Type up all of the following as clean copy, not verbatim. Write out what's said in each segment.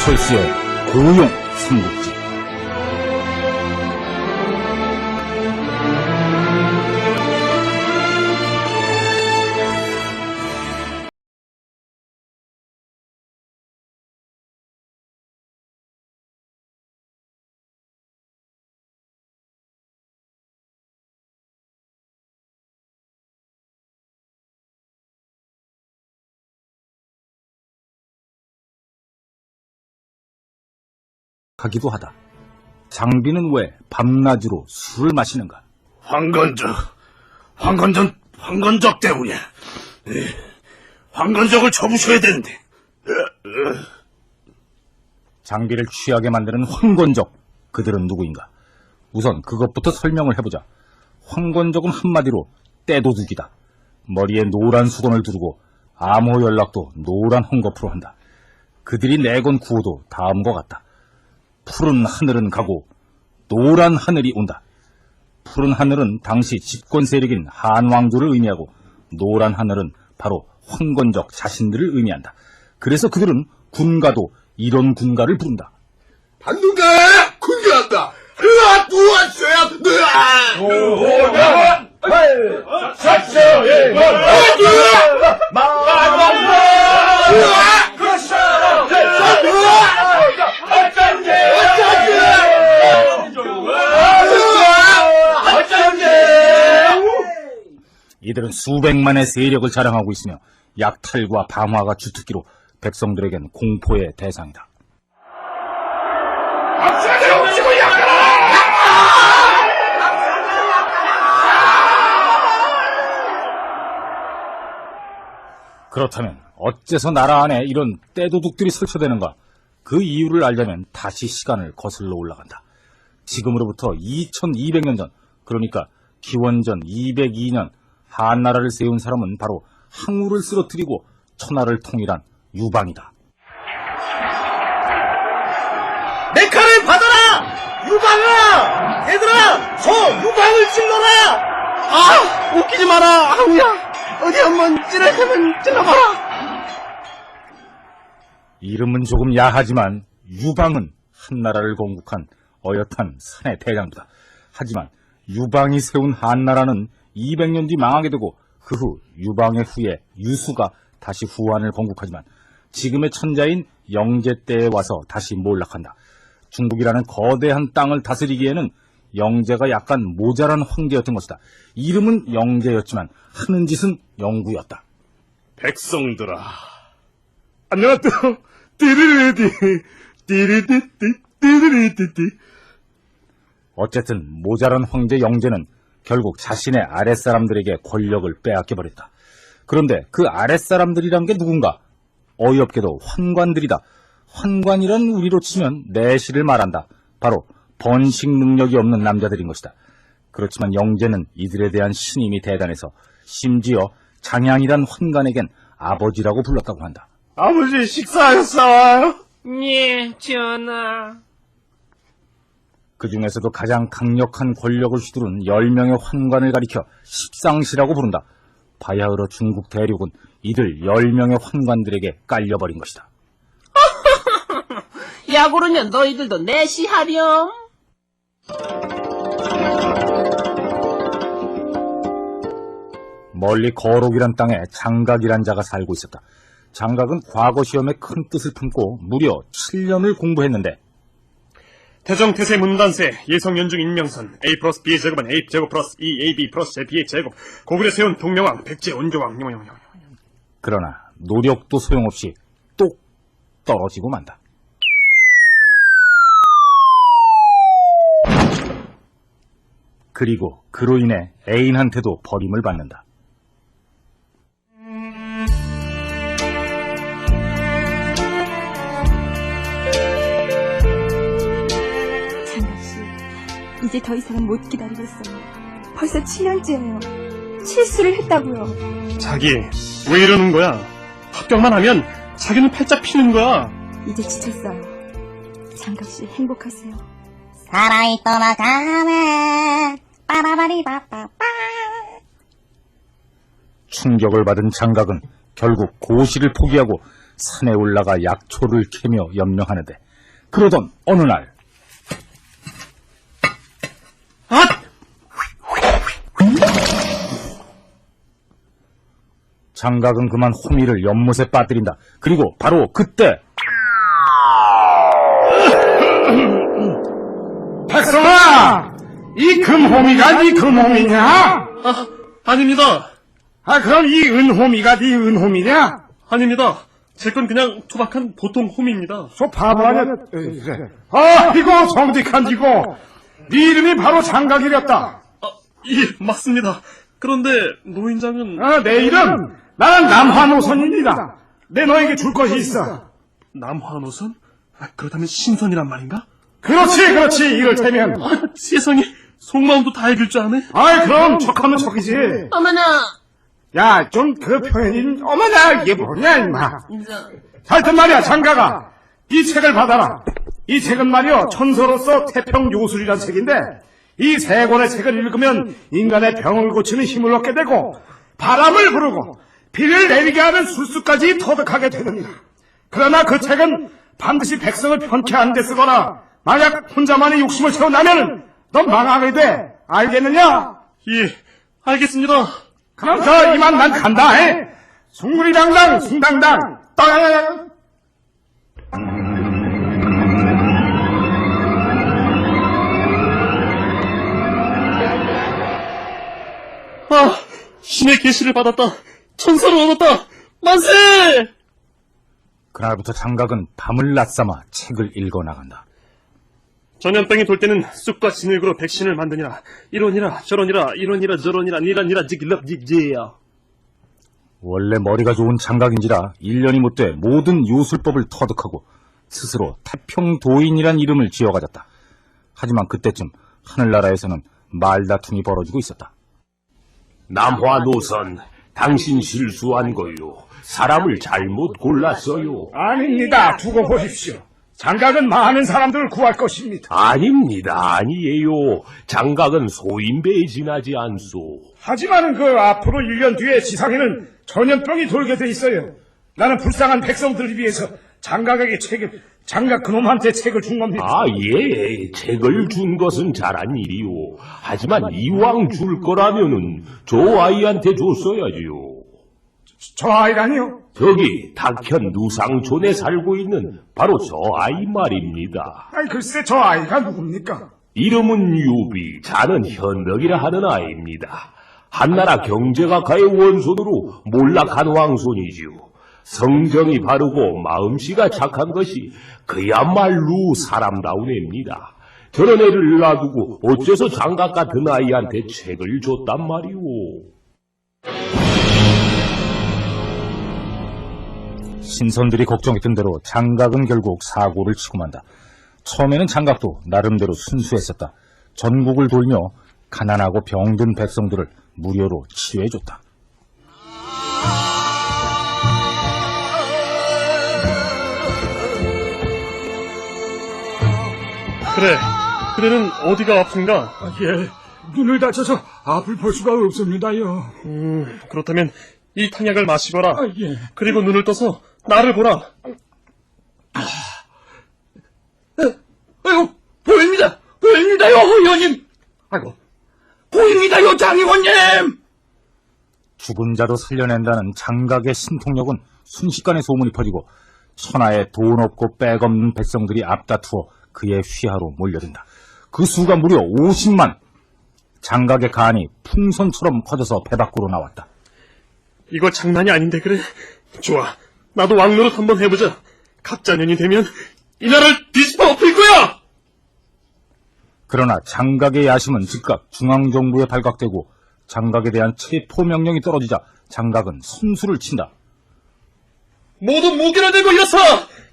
철수의 고용 삼국지. 하기도 하다. 장비는 왜 밤낮으로 술을 마시는가? 황건적 때문이야. 황건적을 접으셔야 되는데. 장비를 취하게 만드는 황건적, 그들은 누구인가? 우선 그것부터 설명을 해보자. 황건적은 한마디로 떼도둑이다. 머리에 노란 수건을 두르고 암호 연락도 노란 헝겊으로 한다. 그들이 내건 구호도 다음과 같다. 푸른 하늘은 가고 노란 하늘이 온다. 푸른 하늘은 당시 집권 세력인 한왕조를 의미하고 노란 하늘은 바로 황건적 자신들을 의미한다. 그래서 그들은 군가도 이런 군가를 부른다. 반군가 군가한다. 으아 누웠어요. 으아 사셔의 이들은 수백만의 세력을 자랑하고 있으며 약탈과 방화가 주특기로 백성들에겐 공포의 대상이다. 그렇다면 어째서 나라 안에 이런 떼도둑들이 설쳐되는가? 그 이유를 알려면 다시 시간을 거슬러 올라간다. 지금으로부터 2200년 전, 그러니까 기원전 202년 한나라를 세운 사람은 바로 항우를 쓰러뜨리고 천하를 통일한 유방이다. 내 칼을 받아라! 유방아! 얘들아! 저 유방을 찔러라! 아! 웃기지 마라! 항우야! 어디 한번 찔러보면 찔러봐라! 이름은 조금 야하지만 유방은 한나라를 건국한 어엿한 산의 대장부다. 하지만 유방이 세운 한나라는 200년 뒤 망하게 되고 그 후 유방의 후예 유수가 다시 후한을 건국하지만 지금의 천자인 영제 때에 와서 다시 몰락한다. 중국이라는 거대한 땅을 다스리기에는 영제가 약간 모자란 황제였던 것이다. 이름은 영제였지만 하는 짓은 영구였다. 백성들아, 안녕하세요. 띠리리띠. 어쨌든 모자란 황제 영제는 결국 자신의 아랫사람들에게 권력을 빼앗겨버렸다. 그런데 그 아랫사람들이란 게 누군가? 어이없게도 환관들이다. 환관이란 우리로 치면 내시를 말한다. 바로 번식 능력이 없는 남자들인 것이다. 그렇지만 영제는 이들에 대한 신임이 대단해서 심지어 장양이란 환관에겐 아버지라고 불렀다고 한다. 아버지 식사하셨어요? 예, 전하. 그 중에서도 가장 강력한 권력을 휘두른 10명의 환관을 가리켜 십상시라고 부른다. 바야흐로 중국 대륙은 이들 10명의 환관들에게 깔려버린 것이다. 야구르면 너희들도 내시하렴. 멀리 거록이란 땅에 장각이란 자가 살고 있었다. 장각은 과거 시험에 큰 뜻을 품고 무려 7년을 공부했는데 태정, 태세, 문단세, 예성, 연중, 인명선, A 플러스 B의 제곱은 A 제곱 플러스 2AB 플러스 B의 제곱, 고구려 세운 동명왕, 백제, 온조왕, 그러나 노력도 소용없이 똑 떨어지고 만다. 그리고 그로 인해 애인한테도 버림을 받는다. 이제 더 이상은 못 기다리겠어요. 벌써 7년째예요. 실수를 했다고요. 자기, 왜 이러는 거야? 합격만 하면 자기는 팔짝 피는 거야. 이제 지쳤어요. 장갑씨 행복하세요. 살아있더나 가만 빠바바리바빠빠. 충격을 받은 장각은 결국 고시를 포기하고 산에 올라가 약초를 캐며 연명하는데 그러던 어느 날 장각은 그만 호미를 연못에 빠뜨린다. 그리고 바로 그때 백성아! 이 금호미가 네 금호미냐? 아닙니다. 그럼 이 은호미가 네 은호미냐? 아닙니다. 제 건 그냥 투박한 보통 홈입니다. 저 바보 아니야? 그래. 이거 성직한 이거. 네 이름이 바로 장각이랬다. 예, 맞습니다. 그런데 노인장은 내 이름? 나는 남화노선입니다. 내 너에게 줄 것이 있어. 남화노선? 그렇다면 신선이란 말인가? 그렇지. 이를테면. 세상에, 속마음도 다 읽을 줄 아네? 그럼 척하면 척이지. 어머나, 야, 좀 그 표현이, 어머나, 이게 뭐냐, 임마. 저, 하여튼 말이야, 장가가. 이 책을 받아라. 이 책은 말이야, 천서로서 태평요술이란 책인데, 이 세 권의 책을 읽으면 인간의 병을 고치는 힘을 얻게 되고, 바람을 부르고, 비를 내리게 하는 술수까지 터득하게 되느니라. 그러나 그 책은 반드시 백성을 편케하는 데 쓰거나, 만약 혼자만의 욕심을 채운다면, 넌 망하게 돼. 알겠느냐? 예, 알겠습니다. 그럼 이만 난 간다. 숭구리당당 숭당당 땅. 신의 계시를 받았다. 천사를 얻었다. 만세! 그날부터 장각은 밤을 낮삼아 책을 읽어나간다. 전염병이 돌 때는 쑥과 진흙으로 백신을 만드니라. 이러니라 저러니라 이러니라 저러니라 니라니라 지길럽지지야. 원래 머리가 좋은 장각인지라 1년이 못돼 모든 요술법을 터득하고 스스로 태평도인이란 이름을 지어가졌다. 하지만 그때쯤 하늘나라에서는 말다툼이 벌어지고 있었다. 남화노선, 당신 실수한 거요. 사람을 잘못 골랐어요. 아닙니다. 두고 보십시오. 장각은 많은 사람들을 구할 것입니다. 아닙니다. 아니에요. 장각은 소인배에 지나지 않소. 하지만은 그 앞으로 1년 뒤에 지상에는 전염병이 돌게 돼 있어요. 나는 불쌍한 백성들을 위해서 장각에게 장각 그놈한테 책을 준 겁니다. 예. 책을 준 것은 잘한 일이요. 하지만 이왕 줄 거라면은 저 아이한테 줬어야지요. 저 아이라니요? 저기 닭현 누상촌에 살고 있는 바로 저 아이 말입니다. 글쎄 저 아이가 누굽니까? 이름은 유비, 자는 현덕이라 하는 아이입니다. 한나라 경제각하의 원손으로 몰락한 왕손이지요. 성정이 바르고 마음씨가 착한 것이 그야말로 사람다운 애입니다. 저런 애를 놔두고 어째서 장각 같은 아이한테 책을 줬단 말이오. 신선들이 걱정했던 대로 장각은 결국 사고를 치고 만다. 처음에는 장각도 나름대로 순수했었다. 전국을 돌며 가난하고 병든 백성들을 무료로 치료해줬다. 그래, 그대는 어디가 아픈가? 눈을 다쳐서 앞을 볼 수가 없습니다요. 그렇다면 이 탕약을 마시거라. 예. 그리고 눈을 떠서 나를 보라. 보입니다요, 의원님. 보입니다요, 장의원님. 죽은 자도 살려낸다는 장각의 신통력은 순식간에 소문이 퍼지고 천하에 돈 없고 백 없는 백성들이 앞다투어 그의 휘하로 몰려든다. 그 수가 무려 50만! 장각의 간이 풍선처럼 커져서 배 밖으로 나왔다. 이거 장난이 아닌데 그래? 좋아, 나도 왕노릇 한번 해보자. 갑자년이 되면 이 나라를 뒤집어 엎을 거야! 그러나 장각의 야심은 즉각 중앙정부에 발각되고 장각에 대한 체포명령이 떨어지자 장각은 선수를 친다. 모두 무기를 들고 일어서!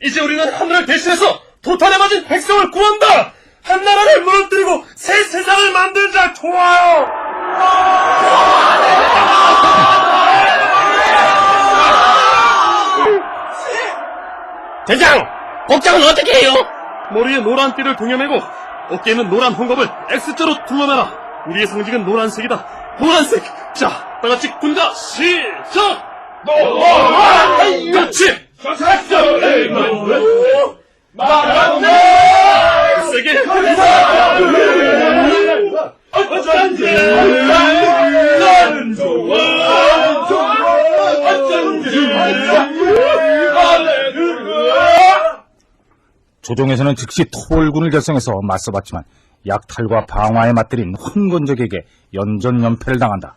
이제 우리는 하늘을 대신해서 도탄에 맞은 백성을 구한다! 한나라를 무너뜨리고 새 세상을 만들자! 좋아요! 대장! 복장은 어떻게 해요? 머리에 노란 띠를 동여매고 어깨에는 노란 홍겁을 X자로 둘러매라. 우리의 상징은 노란색이다. 노란색! 자, 다같이 군자 시작! 그렇지! 조정에서는 즉시 토벌군을 결성해서 맞서봤지만 약탈과 방화에 맞들인 황건적에게 연전연패를 당한다.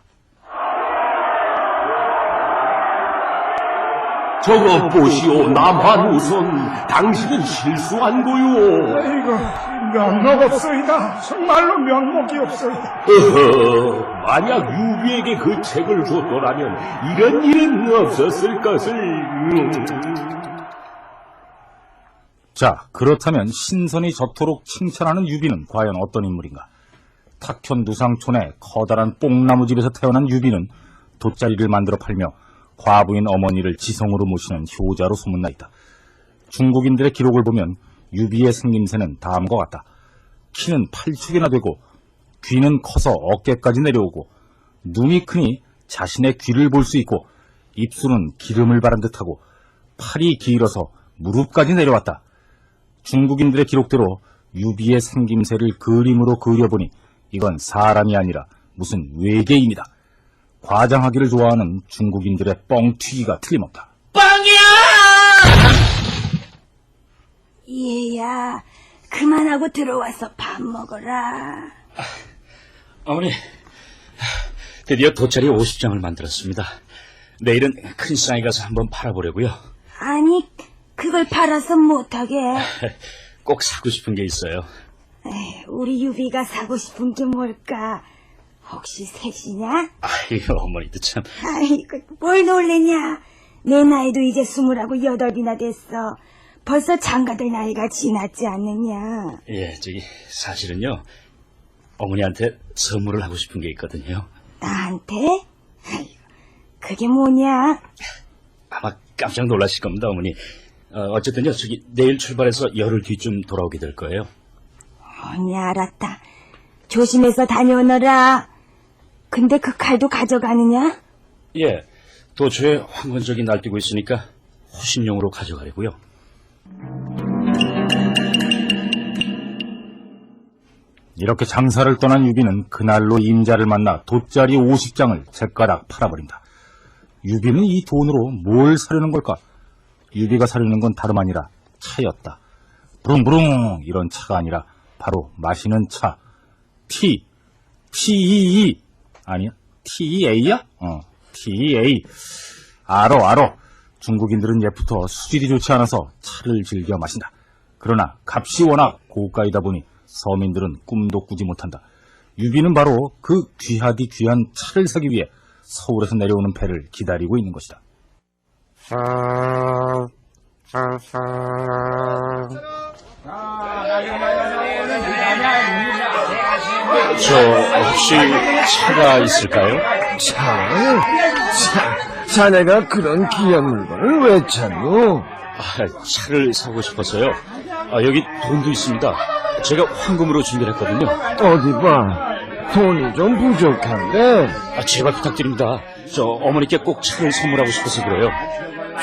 저거 보시오, 남한우선. 당신은 실수한 거요. 이거 면목 없소이다. 정말로 면목이 없소이다. 만약 유비에게 그 책을 줬더라면 이런 일은 없었을 것을. 자, 그렇다면 신선이 저토록 칭찬하는 유비는 과연 어떤 인물인가? 탁현 누상촌의 커다란 뽕나무집에서 태어난 유비는 돗자리를 만들어 팔며 과부인 어머니를 지성으로 모시는 효자로 소문나 있다. 중국인들의 기록을 보면 유비의 생김새는 다음과 같다. 키는 8축이나 되고 귀는 커서 어깨까지 내려오고 눈이 크니 자신의 귀를 볼 수 있고 입술은 기름을 바른 듯하고 팔이 길어서 무릎까지 내려왔다. 중국인들의 기록대로 유비의 생김새를 그림으로 그려보니 이건 사람이 아니라 무슨 외계인이다. 과장하기를 좋아하는 중국인들의 뻥튀기가 틀림없다. 빵이야! 얘야, 그만하고 들어와서 밥 먹어라. 어머니, 드디어 돗자리 50장을 만들었습니다. 내일은 큰 시장에 가서 한번 팔아보려고요. 아니, 그걸 팔아서 못하게. 꼭 사고 싶은 게 있어요. 에이, 우리 유비가 사고 싶은 게 뭘까? 혹시 셋이냐? 아이고, 어머니도 참. 아이고, 뭘 놀랬냐? 내 나이도 이제 28이나 됐어. 벌써 장가들 나이가 지났지 않느냐? 예, 사실은요, 어머니한테 선물을 하고 싶은 게 있거든요. 나한테? 아이고, 그게 뭐냐? 아마 깜짝 놀라실 겁니다, 어머니. 어쨌든요, 내일 출발해서 열흘 뒤쯤 돌아오게 될 거예요. 언니 알았다. 조심해서 다녀오너라. 근데 그 칼도 가져가느냐? 예, 도처에 황건적이 날뛰고 있으니까 호신용으로 가져가려고요. 이렇게 장사를 떠난 유비는 그날로 임자를 만나 돗자리 50장을 제가닥 팔아버린다. 유비는 이 돈으로 뭘 사려는 걸까? 유비가 사려는 건 다름 아니라 차였다. 부릉부릉 이런 차가 아니라 바로 마시는 차. TEE 아니야? TEA야? TEA. 알어. 중국인들은 옛부터 수질이 좋지 않아서 차를 즐겨 마신다. 그러나 값이 워낙 고가이다 보니 서민들은 꿈도 꾸지 못한다. 유비는 바로 그 귀하디 귀한 차를 사기 위해 서울에서 내려오는 배를 기다리고 있는 것이다. 혹시 차가 있을까요? 자네가 그런 귀한 물건을 왜 찾노? 차를 사고 싶어서요. 여기 돈도 있습니다. 제가 황금으로 준비를 했거든요. 어디 봐, 돈이 좀 부족한데. 제발 부탁드립니다. 어머니께 꼭 차를 선물하고 싶어서 그래요.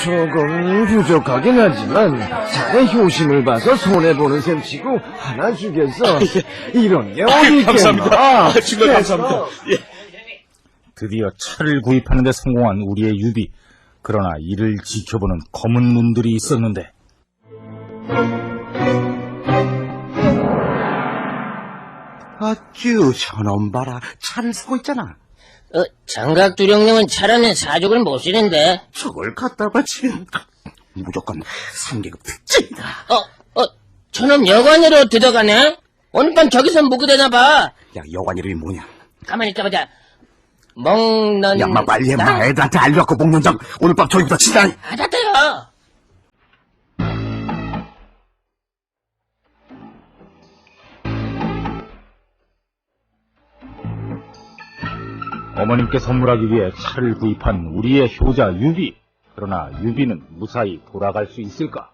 조금 부족하긴 하지만 자네 효심을 봐서 손해보는 셈치고 하나 주겠어. 이런 게 어디 있겠나. 감사합니다. 정말 감사합니다. 예. 드디어 차를 구입하는 데 성공한 우리의 유비. 그러나 이를 지켜보는 검은 눈들이 있었는데 어쭈, 저놈 봐라. 차를 사고 있잖아. 장각 두령님은 차라면 사족을 못 쓰는데. 저걸 갖다 바치면 무조건 3계급 특징이다. 저놈 여관으로 들어가네? 오늘 밤 저기서 묵게 되나봐. 야, 여관 이름이 뭐냐? 가만히 있어보자. 먹는. 야, 마 빨리 해. 마 애들한테 알려갖고 먹는 장. 오늘 밤 저기부터 치다니. 알았대요. 어머님께 선물하기 위해 차를 구입한 우리의 효자 유비. 그러나 유비는 무사히 돌아갈 수 있을까?